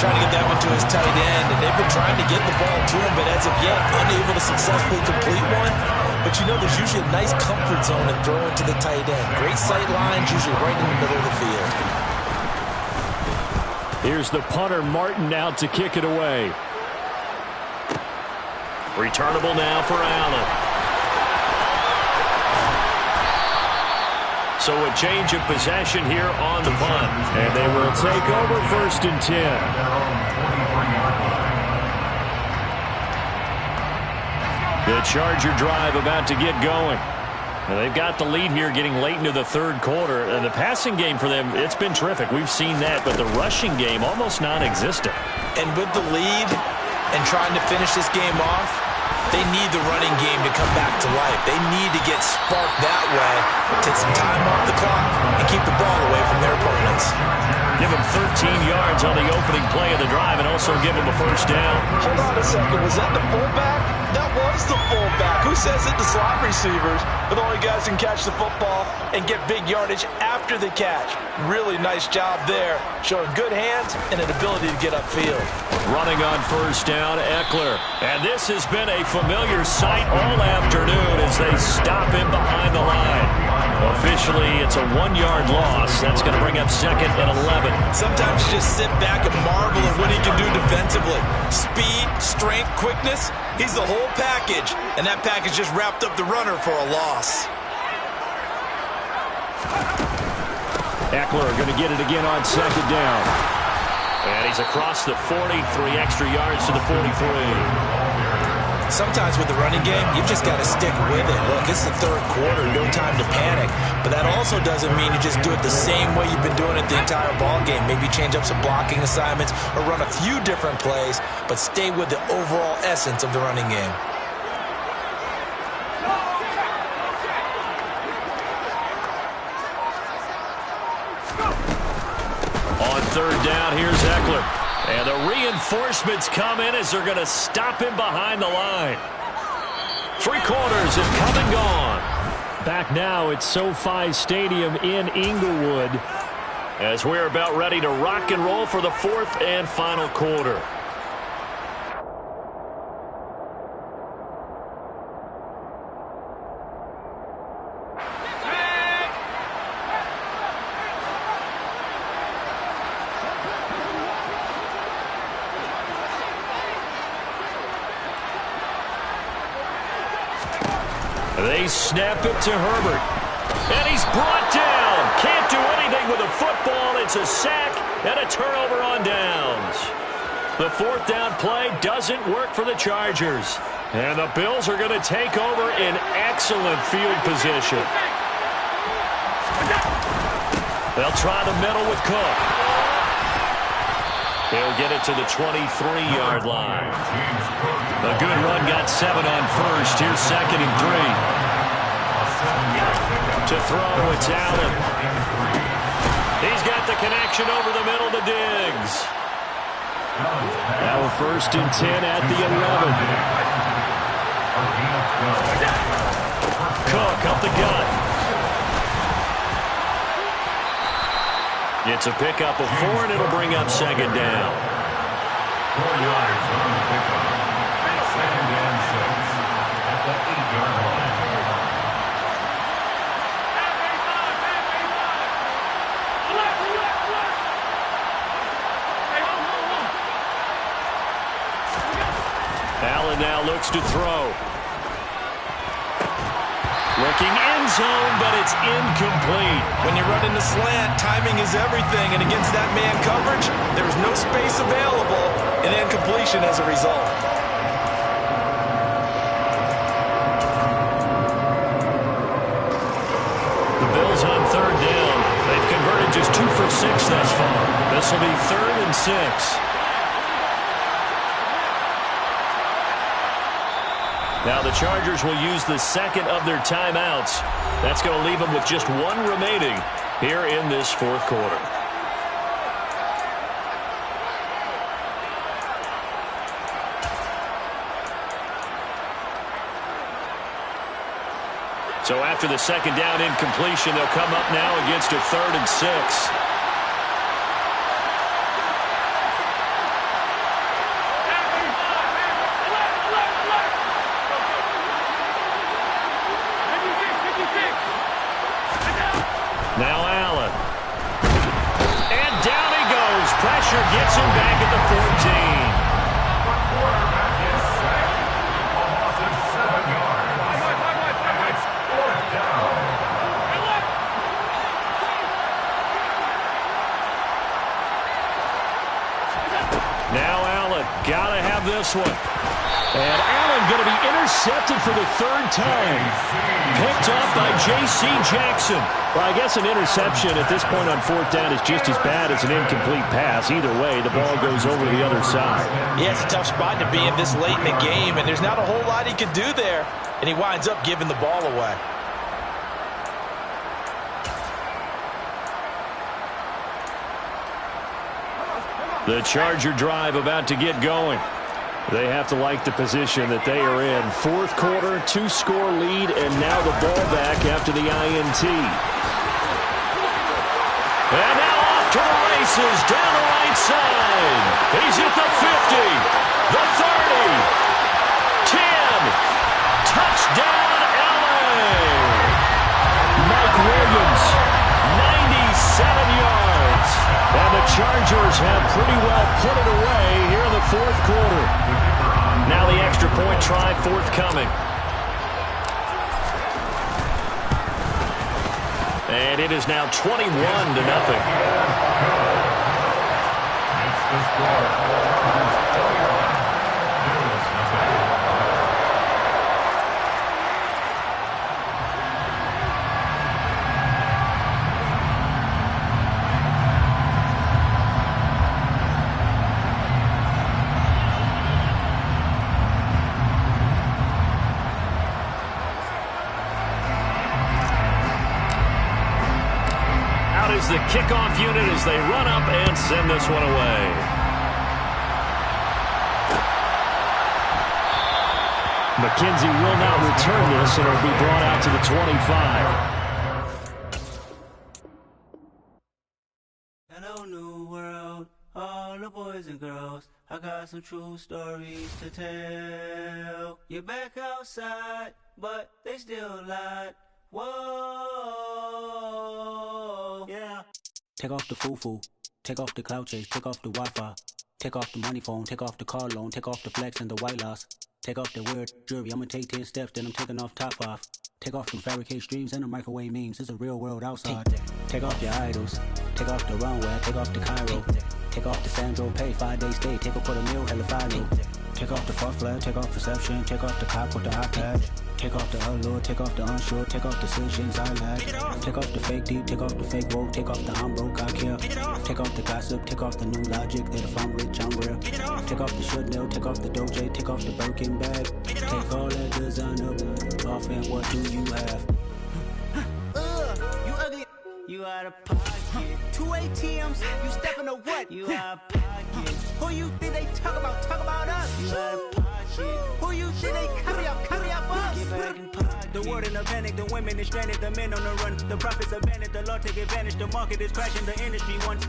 Trying to get that one to his tight end, and they've been trying to get the ball to him, but as of yet, unable to successfully complete one. But you know, there's usually a nice comfort zone in throwing to the tight end. Great sight lines, usually right in the middle of the field. Here's the punter, Martin, out to kick it away. Returnable now for Allen. So a change of possession here on the punt. And they will take over 1st and 10. The Charger drive about to get going. And they've got the lead here getting late into the 3rd quarter. And the passing game for them, it's been terrific. We've seen that, but the rushing game almost non-existent. And with the lead and trying to finish this game off, they need the running game to come back to life. They need to get sparked that way, take some time off the clock, and keep the ball away from their opponents. Give them 13 yards on the opening play of the drive and also give them a 1st down. Hold on a second. Was that the fullback? That was the fullback. Who says it? The slot receivers. But the only guys can catch the football and get big yardage after the catch. Really nice job there, showing good hands and an ability to get upfield. Running on 1st down, Eckler. And this has been a familiar sight all afternoon as they stop him behind the line. Officially, it's a 1-yard loss. That's going to bring up 2nd and 11. Sometimes you just sit back and marvel at what he can do defensively. Speed, strength, quickness. He's the whole package. And that package just wrapped up the runner for a loss. Eckler going to get it again on 2nd down. And he's across the 40, 3 extra yards to the 43. Sometimes with the running game, you've just got to stick with it. Look, it's the 3rd quarter, no time to panic. But that also doesn't mean you just do it the same way you've been doing it the entire ball game. Maybe change up some blocking assignments or run a few different plays, but stay with the overall essence of the running game. On 3rd down, here's Eckler. And the reinforcements come in as they're going to stop him behind the line. 3 quarters have come and gone. Back now at SoFi Stadium in Inglewood. As we're about ready to rock and roll for the 4th and final quarter. They snap it to Herbert. And he's brought down. Can't do anything with a football. It's a sack and a turnover on downs. The fourth down play doesn't work for the Chargers. And the Bills are going to take over in excellent field position. They'll try the middle with Cook. He'll get it to the 23-yard line. A good run got 7 on first. Here's 2nd and 3. To throw, it's Allen. He's got the connection over the middle to Diggs. Now a 1st and 10 at the 11. Cook up the gut. It's a pickup of 4, and it'll bring up 2nd down. 4 yards on the pickup. 2nd and 6 at the 8-yard line. Allen now looks to throw. Looking end zone, but it's incomplete. When you run in the slant, timing is everything, and against that man coverage, there's no space available, and incompletion as a result. The Bills on 3rd down. They've converted just 2 for 6 thus far. This will be 3rd and 6. Now the Chargers will use the 2nd of their timeouts. That's going to leave them with just 1 remaining here in this 4th quarter. So after the 2nd down incompletion, they'll come up now against a 3rd and 6. Now Allen. And down he goes. Pressure gets him back at the 14. The quarterback is sacked. A loss of 7 yards. And it's 4th down. Now Allen. Gotta have this one. And Allen going to be intercepted for the 3rd time. Picked off by J.C. Jackson. Well, I guess an interception at this point on 4th down is just as bad as an incomplete pass. Either way, the ball goes over the other side. Yeah, it's a tough spot to be in this late in the game, and there's not a whole lot he can do there. And he winds up giving the ball away. The Charger drive about to get going. They have to like the position that they are in. 4th quarter, 2-score lead, and now the ball back after the INT. And now off to the races, down the right side. He's at the 50, the 30, 10. Touchdown, LA. Mike Williams, 97 yards. And the Chargers have pretty well put it away here in the 4th quarter. Now the extra point try forthcoming. And it is now 21-0. It's the score. The kickoff unit as they run up and send this one away. McKenzie will not return this, and it'll be brought out to the 25. Hello, new world, all the boys and girls. I got some true stories to tell. You're back outside, but they still lied. Whoa, yeah. Take off the foo-foo, take off the cloud chase, take off the Wi-Fi. Take off the money phone, take off the car loan, take off the flex and the white loss. Take off the weird jewelry, I'ma take 10 steps, then I'm taking off top off. Take off them fabricate streams and the microwave memes, it's a real world outside. Take off your idols, take off the runway, take off the Cairo. Take off the Sandro pay, 5-day stay, take a $250,000, hella follow. Take off the fuck flag, take off perception, take off the cop with the iPad. Take off the allure, take off the unsure, take off decisions I lack. Take off the fake deep, take off the fake woke, take off the I'm broke, I care. Take off the gossip, take off the new logic that if I'm rich, I'm real. Take off the Chanel, take off the Doja, take off the Birkin bag. Take all that designer off and what do you have? You ugly, you out of pocket. 2 ATMs, you stepping to what? You out of pocket. Who you think they talk about us? You out of pocket. Who you think they carry up us? Get back in pocket. The world in a panic, the women is stranded, the men on the run. The profits abandoned, the law take advantage, the market is crashing, the industry wants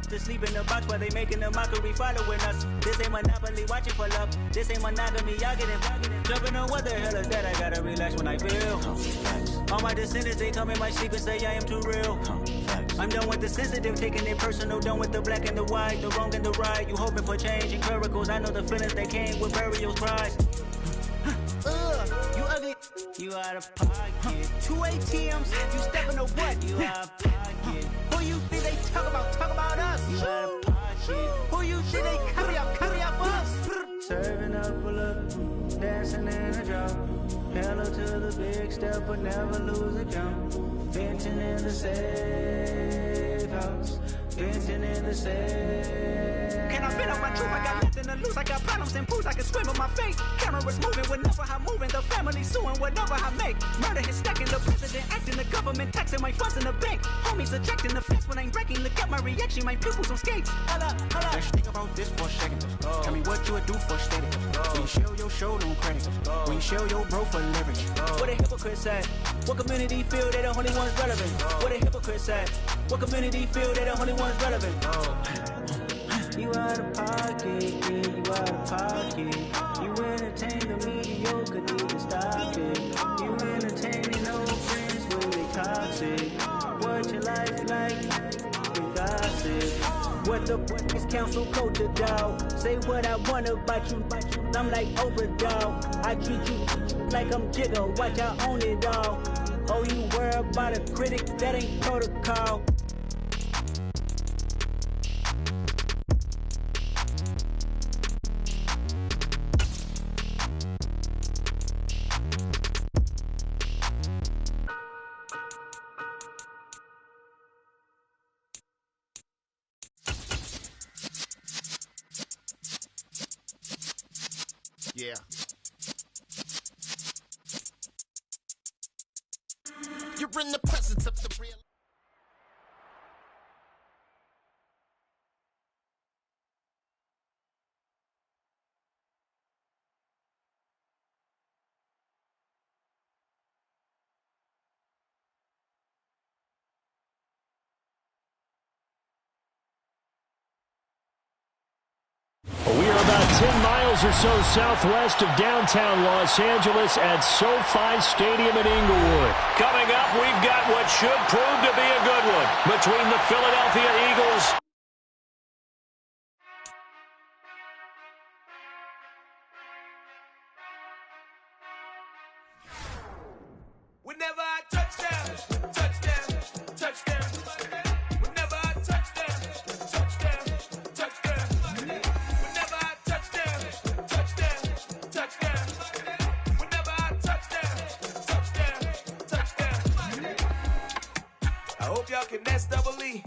to sleep in the box while they making a mockery following us. This ain't Monopoly, watching for love. This ain't monogamy, y'all get it. Jumping on what the hell is that? I gotta relax when I feel. All my descendants, they come in my sleep and say I am too real. I'm done with the sensitive, taking it personal. Done with the black and the white, the wrong and the right. You hoping for change and miracles. I know the feelings that came with burial cries. You ugly, you out of pocket. 2 ATMs, you stepping to what? You out of pocket. Who you think they talk about us? You out of pocket. Who you think they carry up us? Serving up a look, dancing in a drop. Hello to the big step, but never lose a count. Venting in the safe house, venting in the safe. Can I fit on my truth? I got nothing to lose. I got problems and pools. I can swim with my fate. Cameras moving whenever I'm moving. The family suing whatever I make. Murder is stacking. The president acting. The government taxing my funds in the bank. Homies ejecting the fence when I'm breaking. Look at my reaction. My pupils on skates. Hold up. Let's think about this for a second. Tell me what you would do for steady. When you show your show, no credit. When you show your bro for leverage. What a hypocrite said. What community feel they the only ones relevant? What a hypocrite said. What community feel they the only ones relevant? You out of pocket, yeah, you out of pocket. You entertain the mediocre, need to stop it. You entertaining old friends when they toxic. What your life like? You gossip. What the is council culture, dog? Say what I want about you. I'm like Oprah, dog. I treat you like I'm Jigga. Watch I own it, dog. Oh, you worry about a critic? That ain't protocol. Yeah. You're in the presence of the real. We are about 10 miles or so southwest of downtown Los Angeles at SoFi Stadium in Inglewood. Coming up, we've got what should prove to be a good one between the Philadelphia Eagles. Whenever I touchdown, touchdown, touchdown. Whenever I touchdown, touchdown, touchdown. Whenever I touchdown, touchdown, touchdown. Whenever I touchdown, touchdown. I hope y'all can nest double E,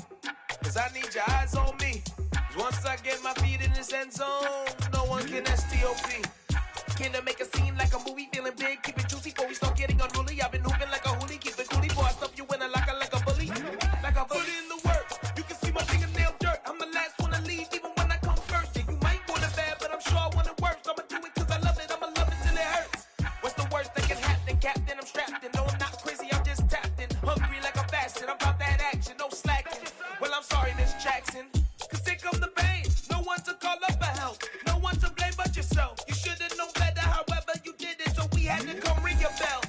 cause I need your eyes on me. Cause once I get my feet in this end zone, no one can STOP. Can I make a scene like a movie, feeling big, keep it juicy before we start getting unruly. I've been hooping like a hoolie, keep it coolie before I stuff you in a locker like a bully. Like a bully in the work, you can see my fingernail dirt. I'm the last one to leave, even when I come first. Yeah, you might want it bad, but I'm sure I want it worse. I'ma do it cause I love it, I'ma love it till it hurts. What's the worst that can happen? Captain, I'm strapped in. No, I'm not crazy, I'm just tapped in. Hungry like a bastard, I'm about that action, no slacking. Well, I'm sorry, Miss Jackson, cause here come the pain. No one to call up for help, no one to blame but yourself. You should've known better, however you did it, so we had to come ring your bell.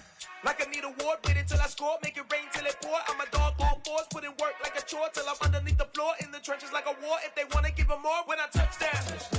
Like I need a award, wait until I score, make it rain till it pour. I'm a dog all force, put in work like a chore till I'm underneath the floor, in the trenches like a war. If they wanna give 'em more when I touch down.